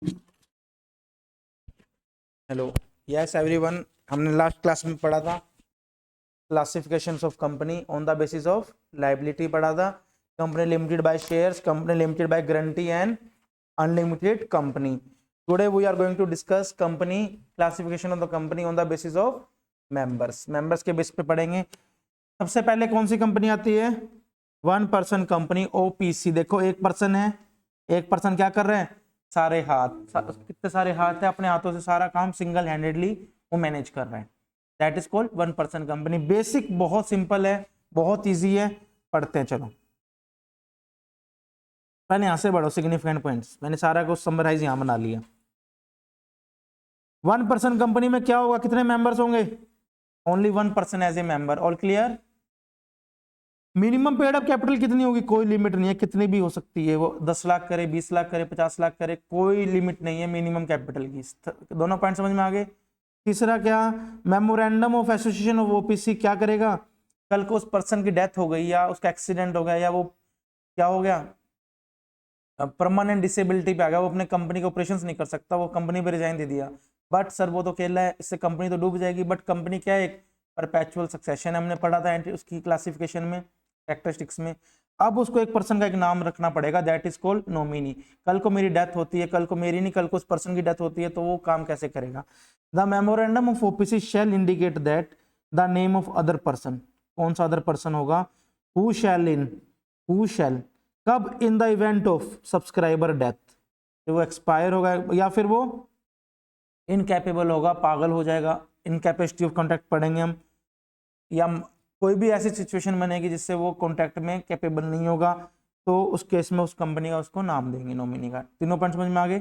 Hello, yes everyone. हमने last class में पढ़ा था classifications of company on the basis of liability पढ़ा था। Company limited by shares, company limited by guarantee and unlimited company. Today we are going to discuss company classification of the company on the basis of members. Members के base पे पढ़ेंगे। सबसे पहले कौन सी company आती है? One person company, OPC. देखो एक पर्सन है, एक पर्सन क्या कर रहे हैं? सारे हाथ, कितने सारे हाथ है, अपने हाथों से सारा काम सिंगल हैंडेडली वो मैनेज कर रहे हैं। That is called one person company. Basic बहुत सिंपल है, बहुत इजी है, पढ़ते हैं। चलो पहले यहां से बढ़ो, सिग्निफिकेंट पॉइंट्स मैंने सारा कुछ समराइज यहां बना लिया। वन पर्सन कंपनी में क्या होगा? कितने मेंबर्स होंगे? Only one person as a member. All clear? Minimum paid up capital कितनी होगी? कोई लिमिट नहीं है, कितनी भी हो सकती है। वो 10 लाख करे, 20 लाख करे, 50 लाख करे, कोई लिमिट नहीं है मिनिमम कैपिटल की। दोनों पॉइंट समझ में आ गए? तीसरा क्या? Memorandum of association of OPC क्या करेगा? कल को उस पर्सन की डेथ हो गई या उसका एक्सीडेंट हो गया या वो क्या हो गया, परमानेंट डिसेबिलिटी पे आ गया, वो अपने कंपनी के ऑपरेशन नहीं कर सकता, वो कंपनी पे रिजाइन दे दिया। बट सर वो तो अकेला है, इससे कंपनी तो डूब जाएगी। बट कंपनी क्या है? एक परपेचुअल सक्सेशन, हमने पढ़ा था उसकी क्लासिफिकेशन में, कैरेक्टरिस्टिक्स में। अब उसको एक पर्सन का एक नाम रखना पड़ेगा, दैट इज कॉल्ड नॉमिनी। कल को मेरी डेथ होती है, कल को मेरी नहीं, कल को उस पर्सन की डेथ होती है, तो वो काम कैसे करेगा? The memorandum of OPC shall indicate that the name of other person. कौन सा अदर पर्सन होगा? हु शैल कब? In the event of subscriber death, वो एक्सपायर होगा या फिर वो इनकैपेबल होगा, पागल हो जाएगा, इनकैपेसिटी ऑफ कॉन्टैक्ट पढ़ेंगे हम, या कोई भी ऐसी सिचुएशन बनेगी जिससे वो कॉन्टैक्ट में कैपेबल नहीं होगा, तो उस केस में उस कंपनी का उसको नाम देंगे नॉमिनी का। तीनों पॉइंट समझ में आ गए?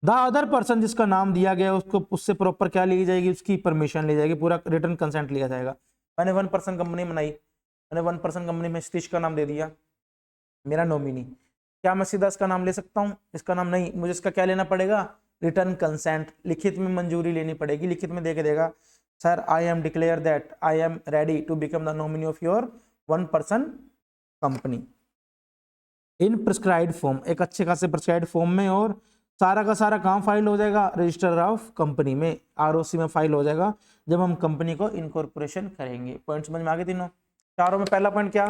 द अदर पर्सन जिसका नाम दिया गया उसको, उससे प्रॉपर क्या ली जाएगी? उसकी परमिशन ली जाएगी, पूरा रिटर्न कंसेंट लिया जाएगा। मैंने वन पर्सन कंपनी बनाई, मैंने वन पर्सन कंपनी में सतीश का नाम दे दिया मेरा नॉमिनी। क्या मैं सीधा इसका नाम ले सकता हूँ? इसका नाम नहीं, मुझे इसका क्या लेना पड़ेगा? रिटर्न कंसेंट, लिखित में मंजूरी लेनी पड़ेगी। लिखित में दे के देगा, sir I am declare that I am ready to become the nominee of your one person company in prescribed form, एक अच्छे खासे प्रिस्क्राइब्ड फॉर्म में, और सारा का सारा काम फाइल हो जाएगा रजिस्टर ऑफ कंपनी में, आरओसी में फाइल हो जाएगा जब हम कंपनी को इनकॉर्पोरेशन करेंगे। पॉइंट समझ में आ गए तीनों? चारों में पहला पॉइंट क्या?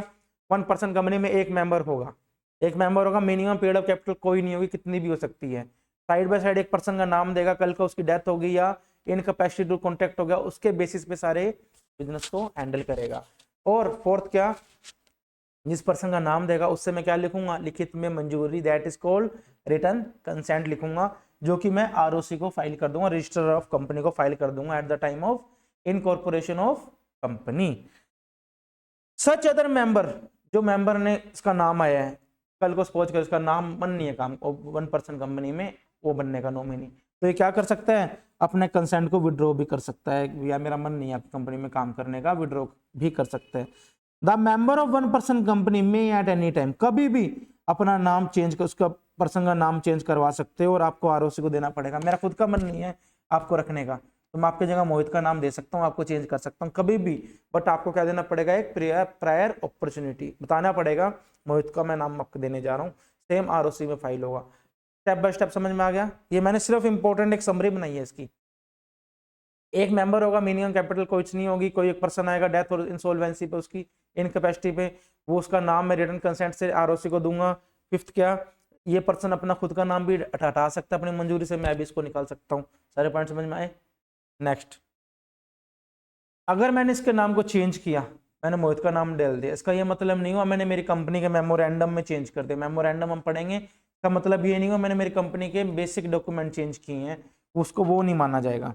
वन पर्सन कंपनी में एक मेंबर होगा, एक मेंबर होगा, मिनिमम पेड अप कैपिटल कोई नहीं होगी, कितनी भी हो सकती है। साइड बाय साइड एक पर्सन का नाम देगा, कल को उसकी डेथ होगी या इनकैपेसिटी टू कॉन्टैक्ट हो गया, उसके बेसिस पे सारे बिजनेस को हैंडल करेगा। और फोर्थ क्या? जिस पर्सन का नाम देगा उससे मैं क्या लिखूंगा? लिखित में मंजूरी, that is called return consent लिखूंगा, जो कि मैं आरओसी को फाइल कर दूंगा, रजिस्टर ऑफ कंपनी को फाइल कर दूंगा at the time of incorporation of company. Such other member, जो मेंबर ने इसका नाम आया है, कल को सपोज कर इसका नाम बन नहीं है काम वन पर्सन कंपनी में, वो बनने का नॉमिनी, तो ये क्या कर सकता है? अपने कंसेंट को विड्रॉ भी कर सकता है, या मेरा मन नहीं है आपकी कंपनी में काम करने का, विड्रॉ भी कर सकता है। The member of one person company में एट एनी टाइम, कभी भी अपना नाम चेंज कर, उसका पर्सन का नाम चेंज करवा सकते हो, और आपको आरओसी को देना पड़ेगा। मेरा खुद का मन नहीं है आपको रखने का, तो मैं आपकी जगह मोहित का नाम दे सकता हूँ, आपको चेंज कर सकता हूँ कभी भी, बट आपको क्या देना पड़ेगा? एक प्रायर अपॉर्चुनिटी बताना पड़ेगा, मोहित का मैं नाम आपको देने जा रहा हूँ, सेम आरओसी में फाइल होगा। स्टेप बाय स्टेप समझ में आ गया? ये मैंने सिर्फ इंपॉर्टेंट एक समरी बनाई है इसकी। एक मेंबर होगा, मिनिमम कैपिटल कुछ नहीं होगी, कोई एक पर्सन आएगा डेथ और इंसॉल्वेंसी पे, उसकी इनकैपेसिटी पे, वो उसका नाम मैं रिटर्न कंसेंट से आरओसी को दूंगा। फिफ्थ क्या? ये पर्सन अपना खुद का नाम भी हटा सकता है अपनी मंजूरी से, मैं भी इसको निकाल सकता हूँ। सारे पॉइंट समझ में आए? नेक्स्ट, अगर मैंने इसके नाम को चेंज किया, मैंने मोहित का नाम डाल दिया, इसका ये मतलब नहीं हुआ मैंने मेरी कंपनी के मेमोरेंडम में चेंज कर दिया। मेमोरेंडम हम पढ़ेंगे, इसका मतलब ये नहीं हुआ मैंने मेरी कंपनी के बेसिक डॉक्यूमेंट चेंज किए हैं, उसको वो नहीं माना जाएगा।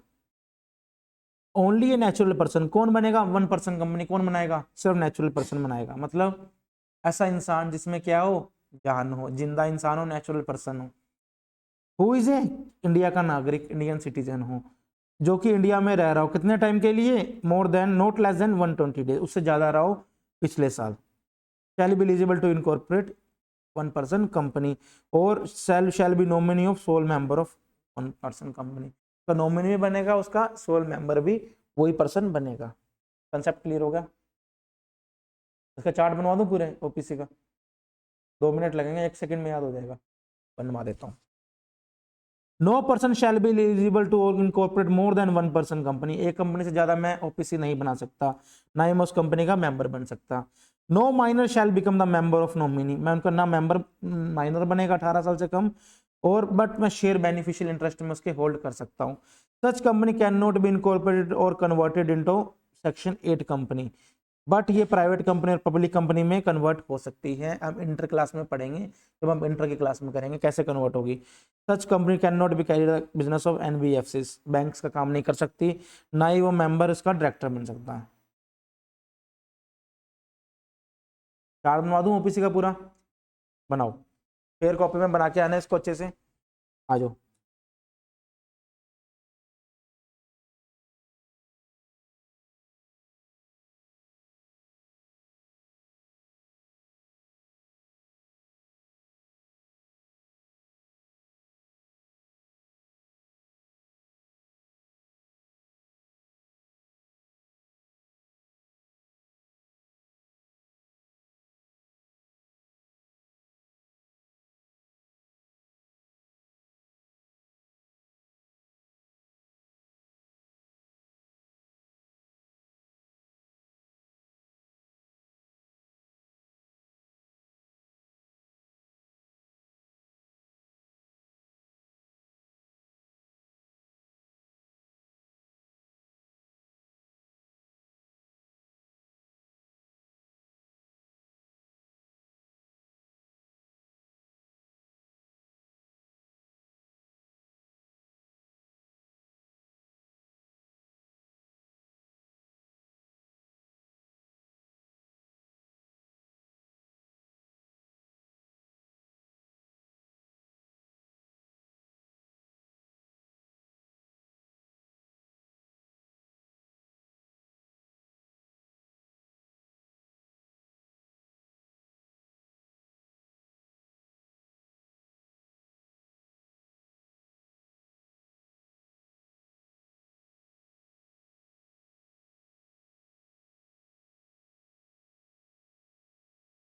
ओनली ए नेचुरल पर्सन, कौन बनेगा? वन पर्सन कंपनी कौन बनाएगा? सिर्फ नेचुरल पर्सन बनाएगा। मतलब ऐसा इंसान जिसमें क्या हो? जान हो, जिंदा इंसान हो, नेचुरल पर्सन हो। Who is a? इंडिया का नागरिक, इंडियन सिटीजन हो, जो कि इंडिया में रह रहा हो कितने टाइम के लिए? More than, not less than 120 days, उससे ज्यादा रहा हो पिछले साल। Shall be eligible to incorporate one person company, और shall be nominee of sole member of one person company. तो नॉमिनी भी बनेगा, उसका सोल मेंबर भी वही पर्सन बनेगा। कंसेप्ट क्लियर हो गया? इसका चार्ट बनवा दूं पूरे ओपीसी का? 2 मिनट लगेंगे, 1 सेकंड में याद हो जाएगा, बनवा देता हूँ। No person shall be eligible to incorporate more than one person company, एक कंपनी से ज्यादा मैं ओपीसी नहीं बना सकता, ना ही मैं उस कंपनी का मेंबर बन सकता। No minor shall become the member of nominee, मैं उनका ना मेंबर माइनर बनेगा 18 साल से कम, और बट मैं शेयर बेनिफिशियल इंटरेस्ट में उसके होल्ड कर सकता हूँ। Such company can not be incorporated और converted into section 8 company, but ये प्राइवेट कंपनी और पब्लिक कंपनी में कन्वर्ट हो सकती है। हम इंटर क्लास में पढ़ेंगे, जब हम इंटर की क्लास में करेंगे कैसे कन्वर्ट होगी। सच company can not be carry the business of NBFCs, banks का काम नहीं कर सकती, ना ही वो मेंबर इसका डायरेक्टर बन सकता है। चार्ट बनवा दूं ओपीसी का पूरा, बनाओ, फेयर कॉपी में बना के आना इसको अच्छे से, आ जाओ।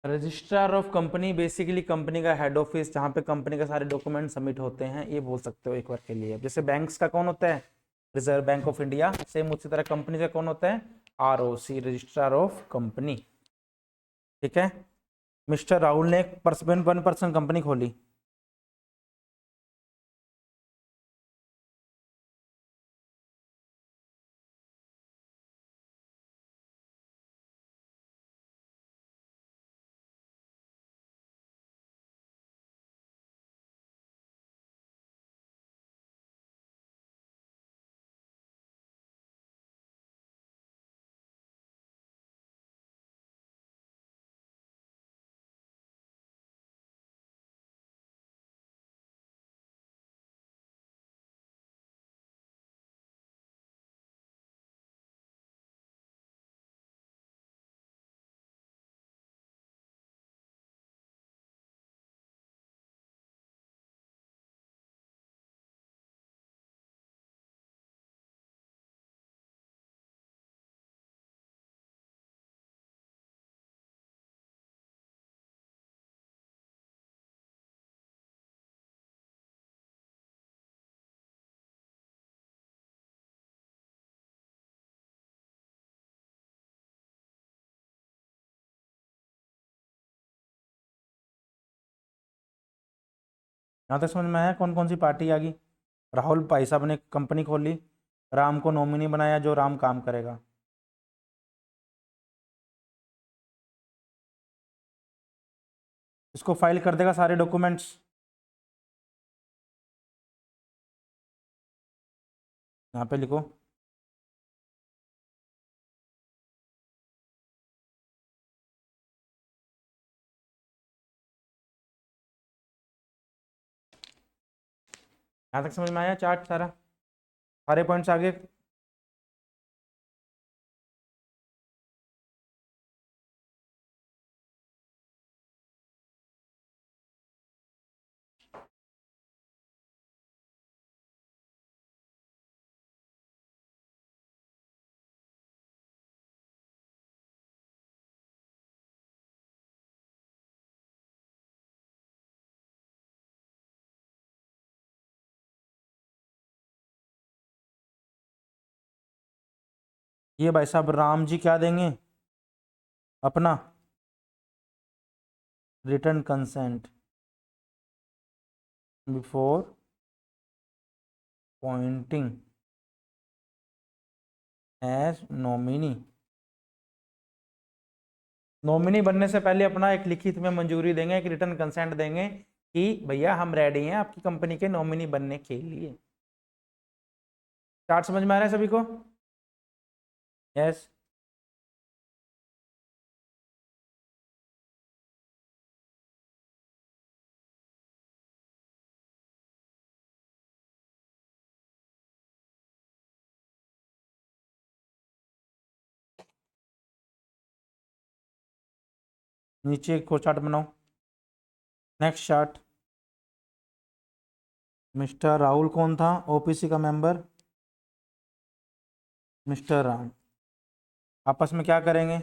Registrar of company basically company का हेड ऑफिस, जहाँ पे कंपनी के सारे डॉक्यूमेंट सबमिट होते हैं, ये बोल सकते हो एक बार के लिए। जैसे बैंक्स का कौन होता है, reserve bank of India, same उसी तरह कंपनी का कौन होता है, आरओसी, रजिस्ट्रार ऑफ कंपनी। ठीक है, मिस्टर राहुल ने एक वन पर्सन कंपनी खोली, यहाँ तक समझ में आया कौन कौन सी पार्टी आ गई। राहुल भाई साहब ने कंपनी खोली, राम को नॉमिनी बनाया जो राम काम करेगा। इसको फाइल कर देगा सारे डॉक्यूमेंट्स, यहाँ पे लिखो। यहाँ तक समझ में आया चार्ट सारा, सारे पॉइंट्स आगे। ये भाई साहब राम जी क्या देंगे अपना return consent before pointing as nominee. Nominee बनने से पहले अपना एक लिखित में मंजूरी देंगे, एक रिटर्न कंसेंट देंगे कि भैया हम रेडी हैं आपकी कंपनी के नॉमिनी बनने के लिए। चार्ट समझ में आ रहा है सभी को? यस। नीचे एक और चार्ट बनाओ। Next chart. मिस्टर राहुल कौन था ओपीसी का मेंबर? मिस्टर राम। आपस में क्या करेंगे?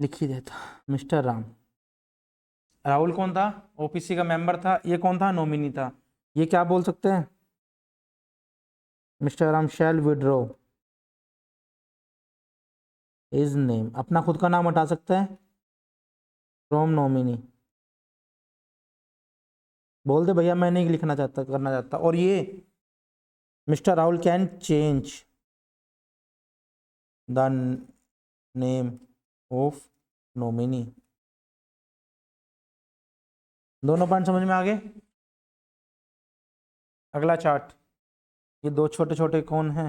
लिख ही देता। मिस्टर राम। राहुल कौन था? ओपीसी का मेंबर था। ये कौन था? नॉमिनी था। ये क्या बोल सकते हैं? Mister Ram shall withdraw his name, अपना खुद का नाम हटा सकते हैं फ्रॉम नॉमिनी। बोल दे भैया मैं नहीं लिखना चाहता करना चाहता। और ये mister Rahul can change the name of nominee. दोनों पॉइंट समझ में आ गए? अगला चार्ट। ये दो छोटे छोटे कौन हैं?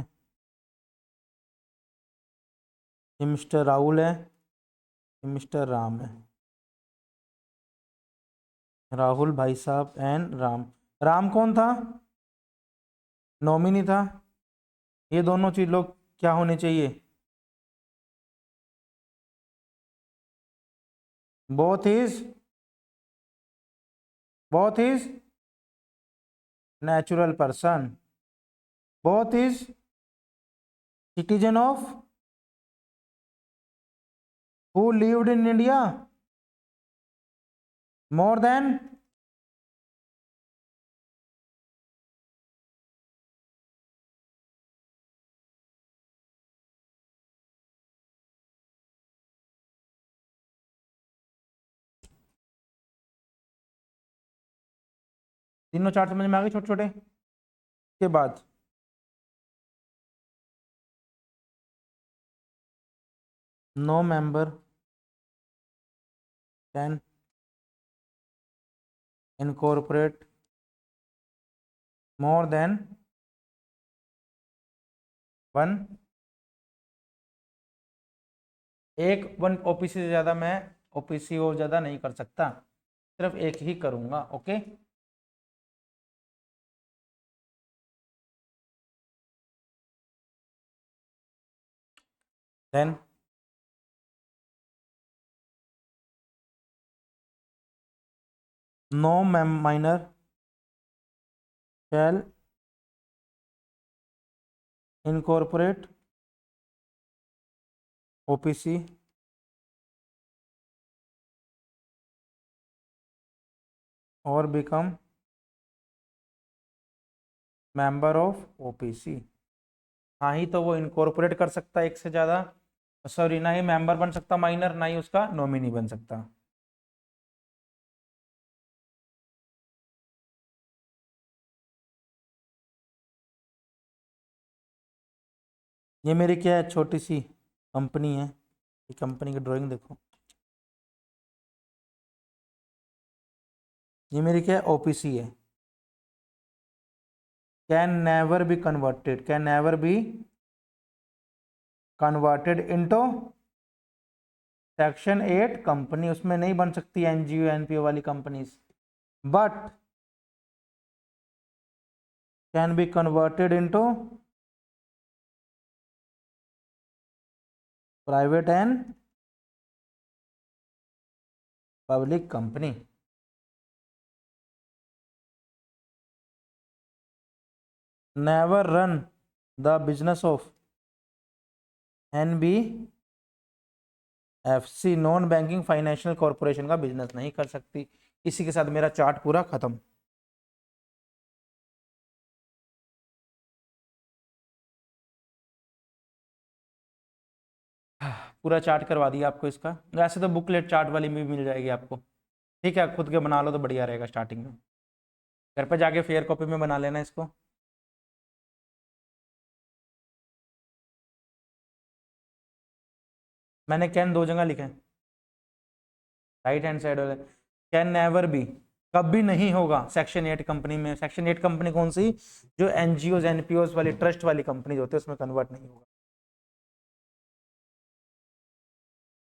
ये मिस्टर राहुल है, ये मिस्टर राम है। राहुल भाई साहब एंड राम। राम कौन था? नॉमिनी था। ये दोनों चीज लोग क्या होने चाहिए? Both is natural person, both is citizen of who lived in India more than. तीनों चार्ट समझ में आ गए छोटे छोटे? के बाद no member can incorporate more than one. एक वन ओपीसी से ज़्यादा मैं ओपीसी और ज़्यादा नहीं कर सकता, सिर्फ एक ही करूँगा। ओके। देन नो माइनर शैल इनकॉर्पोरेट ओपीसी और बिकम मेंबर ऑफ ओपीसी। हाँ ही तो वो इनकॉर्पोरेट कर सकता है एक से ज़्यादा, सॉरी ना ही मेंबर बन सकता माइनर, ना ही उसका नॉमिनी बन सकता। ये मेरी क्या है, छोटी सी कंपनी है। ये कंपनी की ड्राइंग देखो। ये मेरी क्या है, ओपीसी है। Can never be converted, can never be converted into section 8 company, उसमें नहीं बन सकती एनजीओ एनपीओ वाली companies, but can be converted into private and public company. Never run the business of NBFC, non banking financial corporation का business नहीं कर सकती। इसी के साथ मेरा चार्ट पूरा खत्म। पूरा चार्ट करवा दिया आपको इसका। वैसे तो बुकलेट चार्ट वाली भी मिल जाएगी आपको, ठीक है, खुद के बना लो तो बढ़िया रहेगा। स्टार्टिंग में घर पे जाके फेयर कॉपी में बना लेना इसको। मैंने कैन 2 जगह लिखा है, राइट हैंड साइड वाले। कैन नेवर बी, कभी नहीं होगा सेक्शन 8 कंपनी में। सेक्शन 8 कंपनी कौन सी? जो NGOs NPOs वाली ट्रस्ट वाली कंपनी होती है उसमें कन्वर्ट नहीं होगा।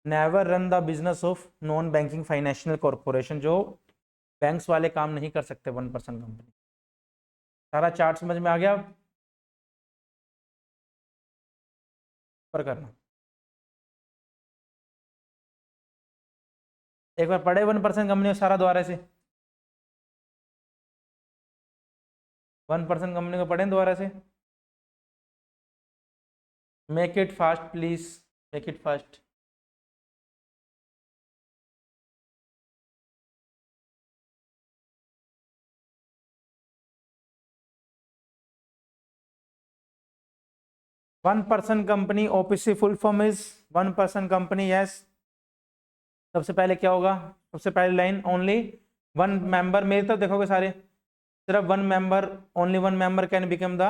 Never run the business of non banking financial corporation, जो बैंक्स वाले काम नहीं कर सकते 1% कंपनी। सारा चार्ट समझ में आ गया? पर करना एक बार पढ़े 1% कंपनी सारा दोबारा से। 1% कंपनी को पढ़े दोबारा से। Make it fast please, make it fast. One person company OPC full form is 1% company. Yes, सबसे पहले क्या होगा? सबसे पहली लाइन ओनली वन मेंबर, मेरे तरफ देखोगे सारे, सिर्फ one member, only one member can become the,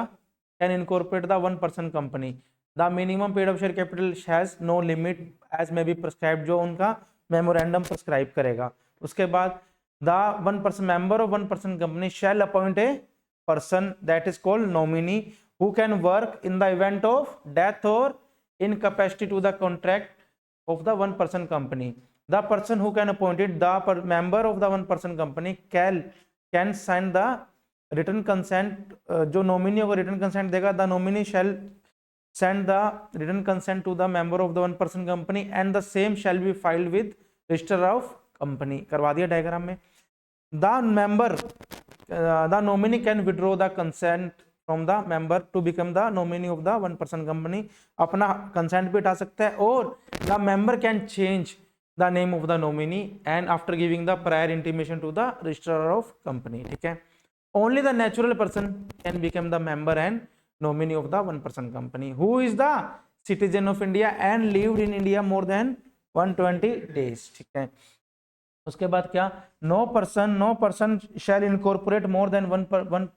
can incorporate the 1% company. The minimum paid of share capital has no limit as may be prescribe, जो उनका मेमोरेंडम प्रिस्क्राइब करेगा। उसके बाद the 1% member of 1% company shall appoint a person that is called nominee who can work in the event of death और incapacity to the contract of the 1% company. The person who can appointed the member of the 1% company can sign the written consent. जो nominee को return consent देगा, the nominee shall send the written consent to the member of the 1% company and the same shall be filed with register of company। करवा दिया diagram में। The member, the nominee can withdraw the consent from the member to become the nominee of the 1% company। अपना consent भी उठा सकता है, और the member can change the name of the nominee and after giving the prior intimation to the registrar of company। ठीक है, only the natural person can become the member and nominee of the 1% company who is the citizen of India and lived in India more than 120 days। ठीक है, उसके बाद क्या? No person shall incorporate more than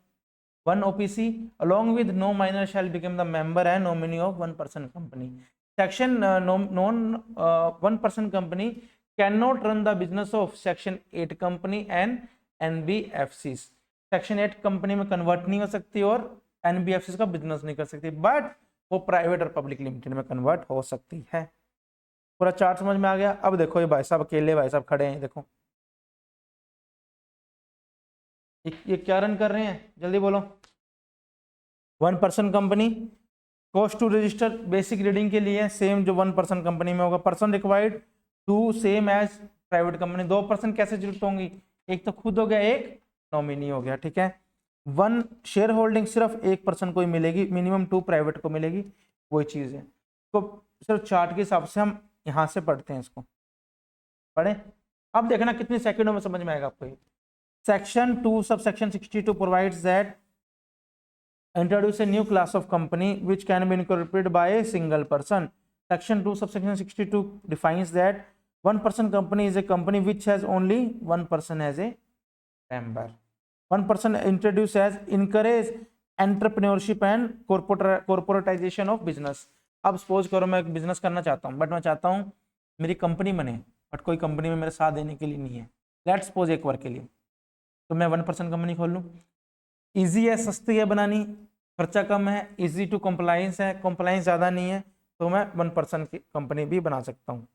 one OPC along with no minor shall become the member and nominee of 1% company। Section non 1% company cannot run the business of Section 8 company and NBFCs। Section 8 company में convert नहीं हो सकती और NBFCs का business नहीं कर सकती, but वो प्राइवेट और पब्लिक लिमिटेड में कन्वर्ट हो सकती है। पूरा चार्ट समझ में आ गया? अब देखो ये भाई साहब अकेले भाई साहब खड़े हैं, देखो ये क्या रन कर रहे हैं, जल्दी बोलो। 1% company, cost to register basic reading के लिए सेम जो 1% कंपनी में होगा। Person required to same as private company. 2% कैसे जरूरत होंगी? एक तो खुद हो गया, एक नॉमिनी हो गया। ठीक है, 1 शेयर होल्डिंग सिर्फ 1% को ही मिलेगी, मिनिमम 2 प्राइवेट को मिलेगी, वही चीज है। तो सिर्फ चार्ट के हिसाब से हम यहाँ से पढ़ते हैं, इसको पढ़े। अब देखना कितने सेकंडों में समझ में आएगा आपको। Section 2 sub section 62 provides that introduce a new class of company which can be incorporated by a single person। Section 2 subsection 62 defines that 1% company is a company which has only 1 person as a member। 1% introduce as encourage entrepreneurship and corporatization of business। अब suppose करो मैं एक business करना चाहता हूँ, but मैं चाहता हूँ मेरी कंपनी बने, बट कोई कंपनी में मेरे साथ देने के लिए नहीं है। लेट्स सपोज एक वर्क के लिए तो मैं 1% कंपनी खोल लूँ। इजी है, सस्ती है बनानी, खर्चा कम है, इजी टू कंप्लाइंस है, कंप्लाइंस ज़्यादा नहीं है, तो मैं 1% की कंपनी भी बना सकता हूँ।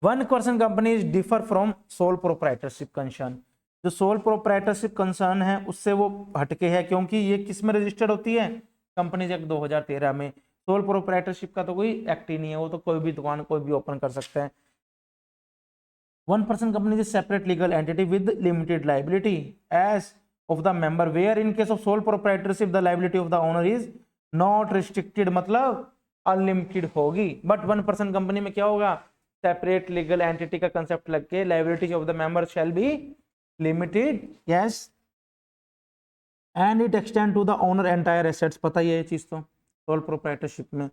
1% company is differ from sole proprietorship concern. जो सोल प्रोप्राइटरशिप कंसर्न है उससे वो हटके है, क्योंकि ये किस में रजिस्टर्ड होती है? कंपनीज एक्ट 2013 में। सोल प्रोप्राइटरशिप का तो कोई एक्ट ही नहीं है, वो तो कोई भी दुकान कोई भी ओपन कर सकता है। 1% company is a separate legal entity with limited liability as of the member, where in case of sole proprietorship the liability of the owner is not restricted, मतलब अनलिमिटेड होगी। बट 1% कंपनी में क्या होगा, separate legal entity का concept लग के liability of the member shall be limited, yes, and it extend to the owner entire assets. पता ही है ये चीज तो सोल प्रोप्राइटरशिप में।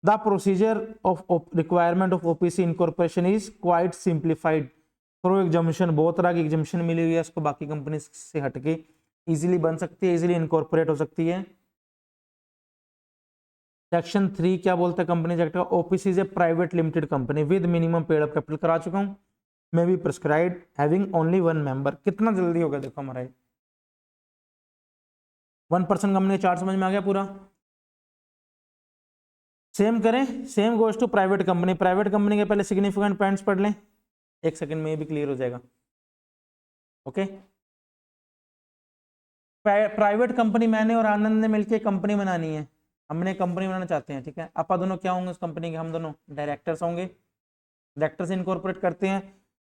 The procedure of requirement of OPC incorporation is quite simplified through examination. बहुत तरह की एग्जामिशन मिली हुई है इसको, बाकी कंपनी से हटके इजीली बन सकती है, इजीली इनकॉर्पोरेट हो सकती है। सेक्शन 3 क्या बोलता है कंपनी एक्ट का, OPC is a private limited company with minimum paid up capital, करा चुका हूं, मे be prescribed having only 1 member. कितना जल्दी हो गया देखो हमारा 1% कंपनी चार्ट समझ में आ गया पूरा। सेम करें, same goes to private company. Private company के पहले सिग्निफिकेंट पॉइंट्स पढ़ लें, एक सेकंड में भी क्लियर हो जाएगा। ओके, प्राइवेट कंपनी मैंने और आनंद ने मिलकर कंपनी बनानी है, हमने कंपनी बनाना चाहते हैं, ठीक है। आप दोनों क्या होंगे उस कंपनी के, हम दोनों डायरेक्टर्स होंगे। डायरेक्टर्स इनकॉर्पोरेट करते हैं।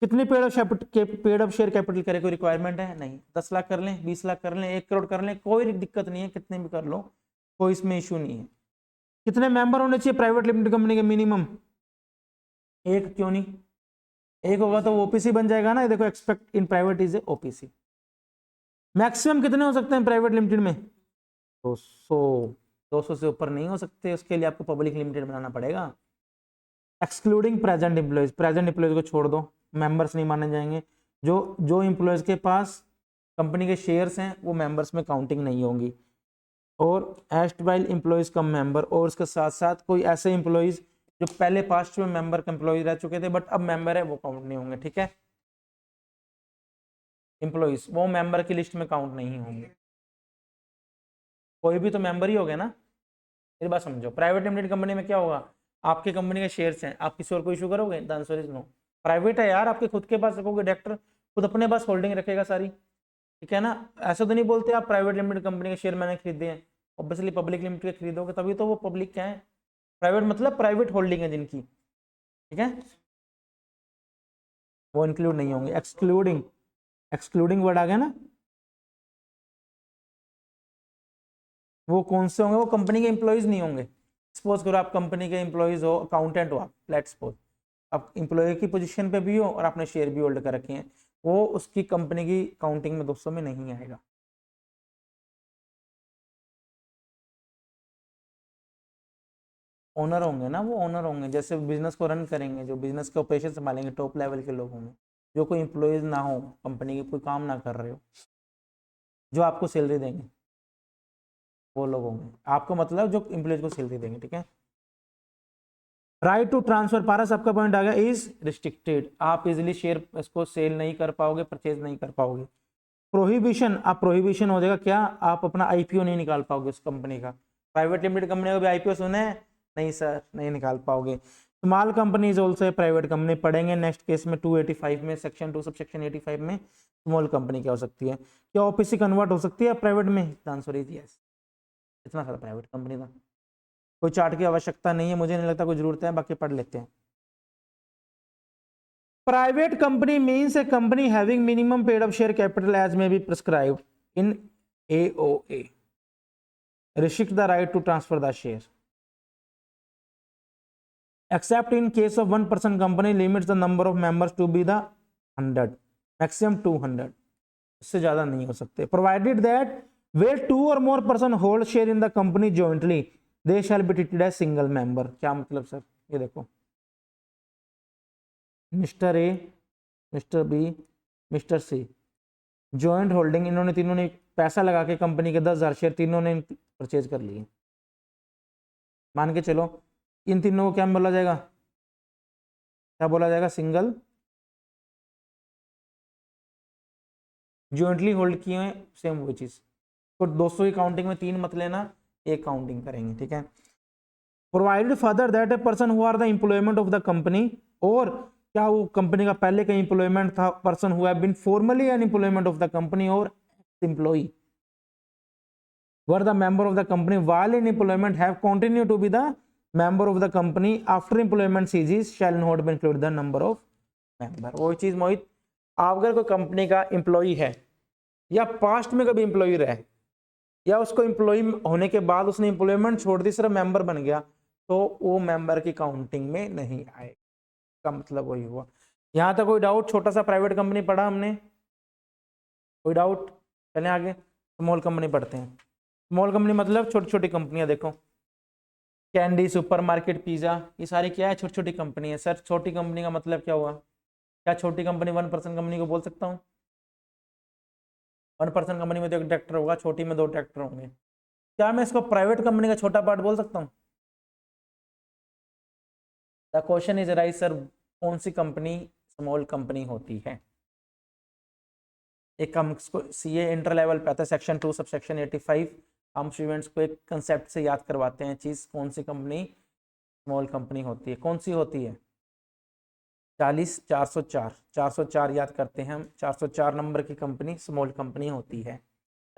कितनी पेड ऑफ शेयर कैपिटल करे, कोई रिक्वायरमेंट है नहीं। 10 लाख कर लें, 20 लाख कर लें, 1 करोड़ कर लें, कोई दिक्कत नहीं है, कितने भी कर लो, कोई इसमें इशू नहीं है। कितने मेंबर होने चाहिए प्राइवेट लिमिटेड कंपनी के, मिनिमम 1, क्यों नहीं, 1 होगा तो ओपीसी बन जाएगा ना। देखो expect in private is a OPC. Maximum कितने हो सकते हैं प्राइवेट लिमिटेड में, 200 से ऊपर नहीं हो सकते, उसके लिए आपको पब्लिक लिमिटेड बनाना पड़ेगा। Excluding present employees, present employees को छोड़ दो, मेंबर्स नहीं माने जाएंगे। जो एम्प्लॉयज के पास कंपनी के शेयर्स हैं वो मेंबर्स में काउंटिंग नहीं होंगी। और एस्टवाइल एम्प्लॉयज कम मेंबर, और उसके साथ साथ कोई ऐसे एम्प्लॉयज जो पहले पास्ट में मेंबर के एम्प्लॉयज रह चुके थे बट अब मेंबर है, वो काउंट नहीं होंगे, ठीक है। एम्प्लॉयज वो मेंबर की लिस्ट में काउंट नहीं होंगे, कोई भी तो मेंबर ही हो गया ना। मेरी बात समझो, प्राइवेट लिमिटेड कंपनी में क्या होगा, आपकी कंपनी के शेयर्स हैं, आप किसी और को इशू करोगे, the answer is no. Private है यार, आपके खुद के पास रखोगे, डायरेक्टर खुद अपने पास होल्डिंग रखेगा सारी, ठीक है ना। ऐसा तो नहीं बोलते आप प्राइवेट लिमिटेड कंपनी के शेयर मैंने खरीदे हैं, ऑब्वियसली पब्लिक लिमिटेड के खरीदोगे तभी तो वो पब्लिक क्या है, प्राइवेट मतलब प्राइवेट होल्डिंग है जिनकी, ठीक है, वो इंक्लूड नहीं होंगे। एक्सक्लूडिंग, एक्सक्लूडिंग वर्ड आ गया ना, वो कौन से होंगे, वो कंपनी के एम्प्लॉयज नहीं होंगे। सपोज करो आप कंपनी के एम्प्लॉयज हो, अकाउंटेंट हो आप, लेट्स सपोज आप एम्प्लॉय की पोजीशन पे भी हो और आपने शेयर भी होल्ड कर रखे हैं, वो उसकी कंपनी की काउंटिंग में 200 में नहीं आएगा। ओनर होंगे ना, वो ओनर होंगे, जैसे बिजनेस को रन करेंगे, जो बिजनेस के ऑपरेशन संभालेंगे, टॉप लेवल के लोग होंगे। जो कोई एम्प्लॉयज ना हो, कंपनी के कोई काम ना कर रहे हो, जो आपको सैलरी देंगे वो लोग होंगे। आपको मतलब जो एम्प्लॉयज को सैलरी देंगे, ठीक है। राइट टू ट्रांसफर, पारस आपका पॉइंट आ गया, इज रिस्ट्रिक्टेड, आप इजिली शेयर इसको सेल नहीं कर पाओगे, परचेज नहीं कर पाओगे। प्रोहिबिशन, आप प्रोहिबिशन हो जाएगा क्या, आप अपना आईपीओ नहीं निकाल पाओगे उस कंपनी का। प्राइवेट लिमिटेड कंपनी का भी आईपीओ सुने, नहीं सर नहीं निकाल पाओगे। Small company is also a private company, पढ़ेंगे नेक्स्ट केस में 285 में, सेक्शन 2 सब सेक्शन 85 में स्मॉल कंपनी क्या हो सकती है। क्या ओपीसी कन्वर्ट हो सकती है प्राइवेट में, आंसर इज यस। इतना सारा प्राइवेट कंपनी था, कोई चार्ट की आवश्यकता नहीं है, मुझे नहीं लगता कोई जरूरत है, बाकी पढ़ लेते हैं। Private company means a company having minimum paid up share capital as may be prescribed in AOA, restrict the right to transfer the share except in case of 1% company limits the number of members to be the 100, maximum 200, इससे ज्यादा नहीं हो सकते। provided that where 2 or more person hold share in the company jointly they shall be treated as single member। क्या मतलब sir, ये देखो mister A, mister B, mister C, joint holding, इन्होंने तीनों ने पैसा लगा के कंपनी के 10,000 शेयर तीनों ने परचेज कर लिए, मान के चलो इन तीनों को क्या बोला जाएगा, क्या बोला जाएगा, सिंगल, जॉइंटली होल्ड किए हैं, सेम वो चीज। तो 200 की काउंटिंग में 3 मत लेना, एक काउंटिंग करेंगे, ठीक है। Provided further that a person who are the employment of the company, और क्या वो कंपनी का पहले का एम्प्लॉयमेंट था, person who have been formerly an employment of the company और employee, were the member of the company while in employment have continued to be the member of the company after employment ceases shall not be included the number of member। वो चीज मोहित, अगर कोई company का employee है या past में कभी employee रहे या उसको एम्प्लॉई होने के बाद उसने एम्प्लॉयमेंट छोड़ दी, सिर्फ मेंबर बन गया, तो वो मेंबर की काउंटिंग में नहीं आएगा। का मतलब वही हुआ। यहां तक कोई डाउट? छोटा सा प्राइवेट कंपनी पढ़ा हमने, कोई डाउट? चलें आगे, स्मॉल कंपनी पढ़ते हैं। स्मॉल कंपनी मतलब छोटी छोटी कंपनियां। देखो कैंडी, सुपरमार्केट, पिज्जा, ये सारी क्या है? छोटी छोटी कंपनी है। सर छोटी कंपनी का मतलब क्या हुआ? क्या छोटी कंपनी 1% कंपनी को बोल सकता हूँ? 1% कंपनी में तो एक डायरेक्टर होगा, छोटी में 2 डायरेक्टर होंगे। क्या मैं इसको प्राइवेट कंपनी का छोटा पार्ट बोल सकता हूँ? The question is right sir, कौन सी कंपनी स्मॉल कंपनी होती है? एक हम सीए इंटर लेवल पे आता है सेक्शन 2 सब सेक्शन 85। हम स्टूडेंट्स को एक कंसेप्ट से याद करवाते हैं चीज, कौन सी कंपनी स्मॉल कंपनी होती है। कौन सी होती है? 40404 404 याद करते हैं हम। 404 नंबर की कंपनी स्मॉल कंपनी होती है।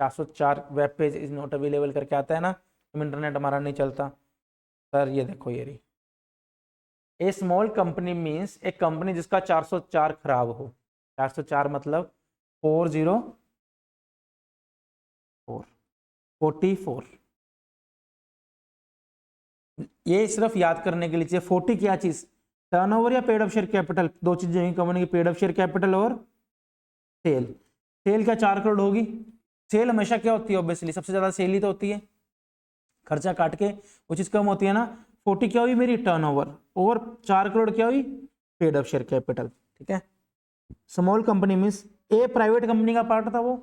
404 web page is not available करके आता है ना, इंटरनेट हमारा नहीं चलता। सर ये देखो, ये रही ए स्मॉल कंपनी मीन्स एक कंपनी जिसका 404 खराब हो। 404 मतलब 404। ये सिर्फ याद करने के लिए चाहिए। 40 क्या चीज? टर्नओवर या पेड अप शेयर कैपिटल, दो चीजें हैं कंपनी की, पेड अप शेयर कैपिटल और सेल। सेल क्या 4 करोड़ होगी? सेल हमेशा क्या होती है? ऑब्वियसली सबसे ज्यादा सेल ही तो होती है, खर्चा काट के वो चीज कम होती है ना। 40 क्या हुई मेरी? टर्नओवर, और 4 करोड़ क्या हुई? Paid up share capital. ठीक है। स्मॉल कंपनी मीन्स ए प्राइवेट कंपनी का पार्ट था वो,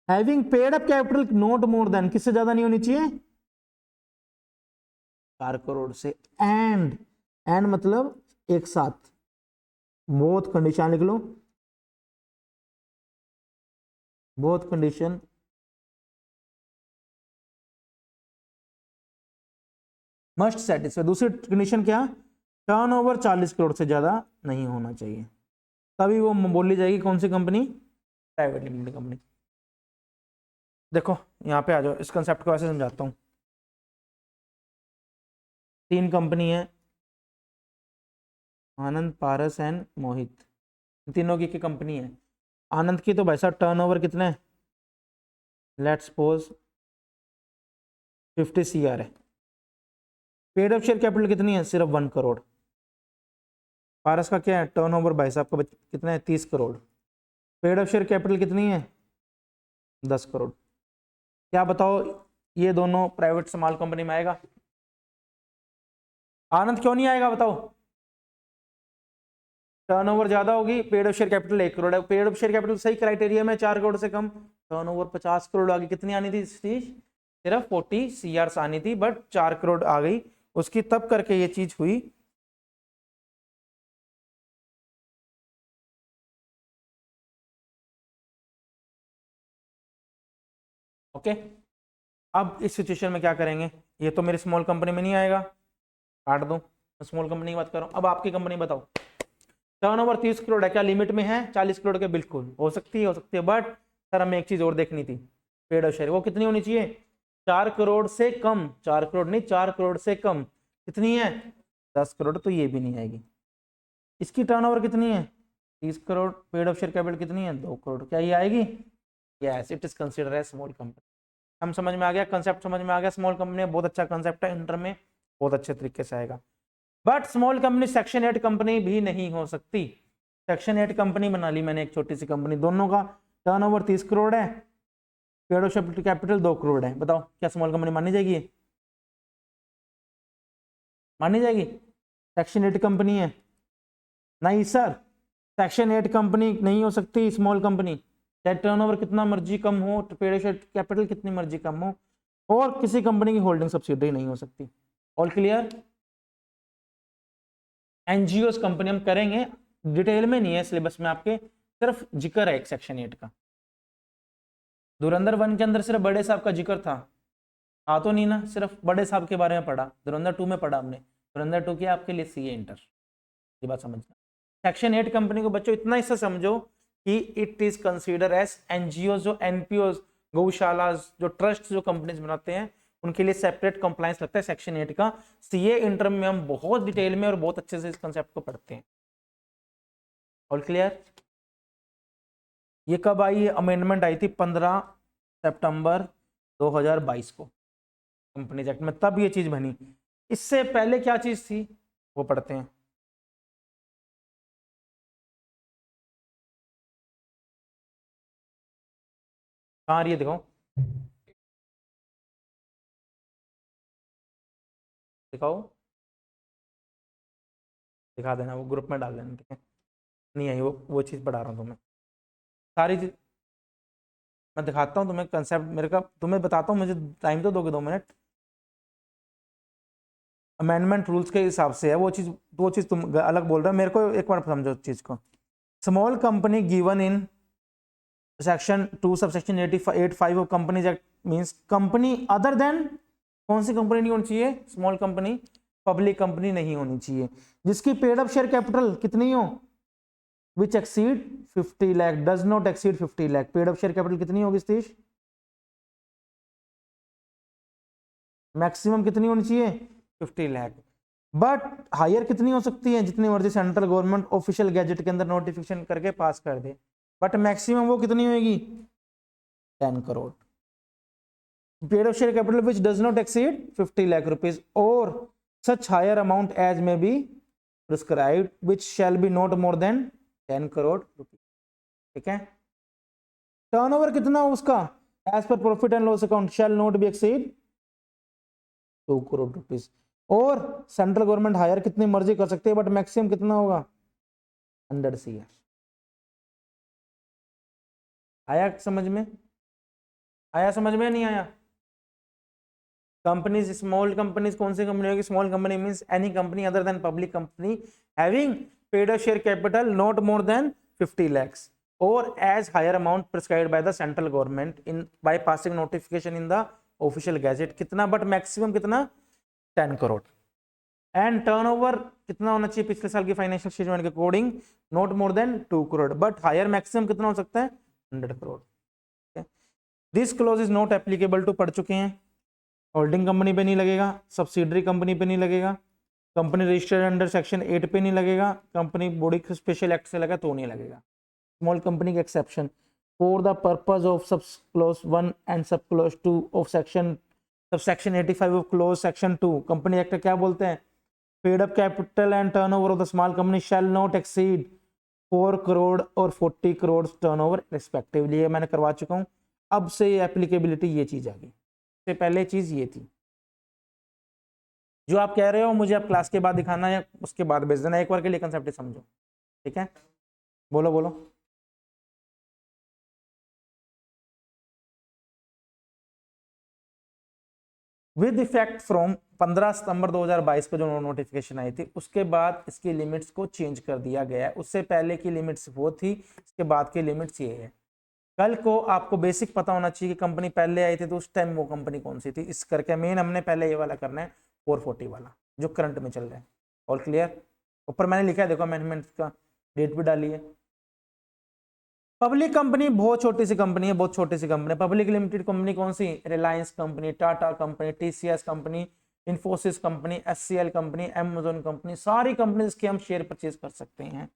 having paid up capital not more then, किससे ज्यादा नहीं होनी चाहिए? 4 करोड़ से। एंड मतलब एक साथ, बोथ कंडीशन लिख लो, बोथ कंडीशन मस्ट सेटिस्फाई। दूसरी कंडीशन क्या? टर्नओवर 40 करोड़ से ज्यादा नहीं होना चाहिए, तभी वो बोली जाएगी कौन सी कंपनी? Private limited company. देखो यहाँ पे आ जाओ, इस कंसेप्ट को ऐसे समझाता हूँ। 3 कंपनी है, आनंद, पारस एंड मोहित, तीनों की कंपनी है। आनंद की तो भाई साहब टर्नओवर कितना है? लेट्स सपोज 50 CR है। पेड अप शेयर कैपिटल कितनी है? सिर्फ 1 करोड़। पारस का क्या है? टर्नओवर भाई साहब का कितना है? 30 crore. Paid up share capital कितनी है? 10 करोड़। क्या बताओ, ये दोनों प्राइवेट स्मॉल कंपनी में आएगा? आनंद क्यों नहीं आएगा बताओ? टर्नओवर ज्यादा होगी, paid up share capital 1 crore है। पेड अप शेयर कैपिटल सही क्राइटेरिया में 4 करोड़ से कम, टर्नओवर 50 करोड़ आ गई। कितनी आनी थी? सिर्फ 40 CR आनी थी, बट 4 करोड़ आ गई उसकी, तब करके ये चीज हुई। ओके, अब इस सिचुएशन में क्या करेंगे? ये तो मेरी स्मॉल कंपनी में नहीं आएगा, काट दो, स्मॉल कंपनी की बात कर रहा हूं। अब आपकी कंपनी बताओ, टर्नओवर 30 करोड़ है, क्या लिमिट में है 40 करोड़ के? बिल्कुल हो सकती है, बट सर हमें एक चीज और देखनी थी, पेड अप शेयर वो कितनी होनी चाहिए? 4 करोड़ से कम। 4 करोड़ नहीं, 4 करोड़ से कम। कितनी है? 10 करोड़। तो ये भी नहीं आएगी। इसकी टर्नओवर कितनी है? 30 crore. Paid up share capital कितनी है? 2 करोड़। क्या ये आएगी? Yes, it is consider as small company. हम समझ में आ गया, कंसेप्ट समझ में आ गया। स्मॉल कंपनी बहुत अच्छा कंसेप्ट है, इंटर में बहुत अच्छे तरीके से आएगा। But small company section 8 company भी नहीं हो सकती। सेक्शन 8 कंपनी बना ली मैंने, एक छोटी सी कंपनी, दोनों का टर्नओवर 30 करोड़ है, paid up share capital 2 crore है। बताओ क्या स्मॉल कंपनी मानी जाएगी? मानी जाएगी? सेक्शन 8 कंपनी है। नहीं सर, सेक्शन 8 कंपनी नहीं हो सकती स्मॉल कंपनी, चाहे टर्नओवर कितना मर्जी कम हो, पेड अप शेयर कैपिटल कितनी मर्जी कम हो, और किसी कंपनी की होल्डिंग सब्सिडरी नहीं हो सकती। All clear? एनजीओ कंपनी हम करेंगे, डिटेल में नहीं है सिलेबस में आपके, सिर्फ जिक्र है एक सेक्शन 8 का। धुरंधर 1 के अंदर सिर्फ बड़े साहब का जिक्र था तो नहीं ना, सिर्फ बड़े साहब के बारे में पढ़ा। धुरंधर 2 में पढ़ा हमने। धुरंधर 2 क्या आपके लिए? CA inter. ये बात समझना। सेक्शन 8 कंपनी को बच्चों इतना हिस्सा समझो कि it is consider as NGO जो एनपीओ गौशाला, जो ट्रस्ट, जो कंपनीज बनाते हैं, उनके लिए सेपरेट कंप्लायंस लगता है सेक्शन 8 का। सीए इंटर में हम बहुत डिटेल में और बहुत अच्छे से इस कंसेप्ट को पढ़ते हैं। All clear? ये कब आई? अमेंडमेंट आई थी 15 सितंबर 2022 को कंपनीज एक्ट में, तब ये चीज बनी। इससे पहले क्या चीज थी वो पढ़ते हैं। कहाँ रही है देखो, दिखाओ, दिखा देना, वो ग्रुप में डाल देना, ठीक है? नहीं आई वो चीज़ पढ़ा रहा हूँ तुम्हें, सारी चीज मैं दिखाता हूँ तुम्हें, कंसेप्ट मेरे का तुम्हें बताता हूँ, मुझे टाइम तो दोगे 2 मिनट। अमेंडमेंट रूल्स के हिसाब से है वो चीज़, दो चीज़ तुम अलग बोल रहे हो, मेरे को एक बार समझो चीज़ को। Small company given in section 2 subsection 85 of companies act means company other then, कौन सी कंपनी नहीं होनी चाहिए? स्मॉल कंपनी, पब्लिक कंपनी नहीं होनी चाहिए, जिसकी पेड अप शेयर कैपिटल कितनी हो, which exceed 50 lakh, does not exceed 50 lakh. Paid up share capital कितनी होगी सतीश? मैक्सिमम कितनी होनी चाहिए? 50 लाख। बट हायर कितनी हो सकती है? जितनी मर्जी सेंट्रल गवर्नमेंट ऑफिशियल गैजेट के अंदर नोटिफिकेशन करके पास कर दे, बट मैक्सिमम वो कितनी होगी? 10 crore. Paid up share capital which does not exceed 50 lakh rupees और such higher amount as may be prescribed which shall be not more than 10 crore rupees. ठीक है? टर्नओवर कितना हो उसका? As per profit and loss account shall not be exceed 2 crore rupees. और central government higher कितनी मर्जी कर सकती है, बट मैक्सिमम कितना होगा? 100 CR। आया समझ में? आया समझ में? नहीं आया? कंपनीज, स्मॉल कंपनीज कौन सी कंपनी होगी? Small company means any company other than public company having paid up share capital not more than 50 lakhs और as higher amount prescribed by the central government in by passing notification in the official gazette. कितना? But maximum कितना? 10 crore. And turnover कितना होना चाहिए पिछले साल की financial statement के according? Not more than 2 crore, but higher maximum कितना हो सकता है? 100 crore. This clause is not applicable to, पढ़ चुके हैं। होल्डिंग कंपनी पे नहीं लगेगा, सब्सिडरी कंपनी पे नहीं लगेगा, कंपनी रजिस्टर्ड अंडर सेक्शन 8 पे नहीं लगेगा, कंपनी बॉडी स्पेशल एक्ट से लगा तो नहीं लगेगा। स्मॉल कंपनी के exception for the purpose of sub clause 1 and sub clause 2 of section subsection 85 of clause section 2 company act क्या बोलते हैं? Paid up capital and turnover of the small company shall not exceed 4 crore और 40 crore turnover respectively. ये मैंने करवा चुका हूँ। अब से एप्लीकेबिलिटी ये चीज आ गई, से पहले चीज ये थी। जो आप कह रहे हो मुझे आप क्लास के बाद दिखाना या उसके बाद भेज देना, एक बार के लिए कंसेप्ट समझो, ठीक है? बोलो बोलो। विद इफेक्ट फ्रॉम 15 सितंबर 2022 को जो नोटिफिकेशन आई थी, उसके बाद इसकी लिमिट्स को चेंज कर दिया गया है। उससे पहले की लिमिट्स वो थी, इसके बाद की लिमिट्स ये है। कल को आपको बेसिक पता होना चाहिए कि कंपनी पहले आई थी तो उस टाइम वो कंपनी कौन सी थी, इस करके मेन हमने पहले ये वाला करना है 440 वाला जो करंट में चल रहा है। All clear? ऊपर मैंने लिखा है देखो, अमेंडमेंट का डेट भी डाली है। पब्लिक कंपनी बहुत छोटी सी कंपनी है, बहुत छोटी सी कंपनी। पब्लिक लिमिटेड कंपनी कौन सी? Reliance company, Tata company, TCS company, Infosys company, SCL company, Amazon company, सारी कंपनीज के हम शेयर परचेज कर सकते हैं।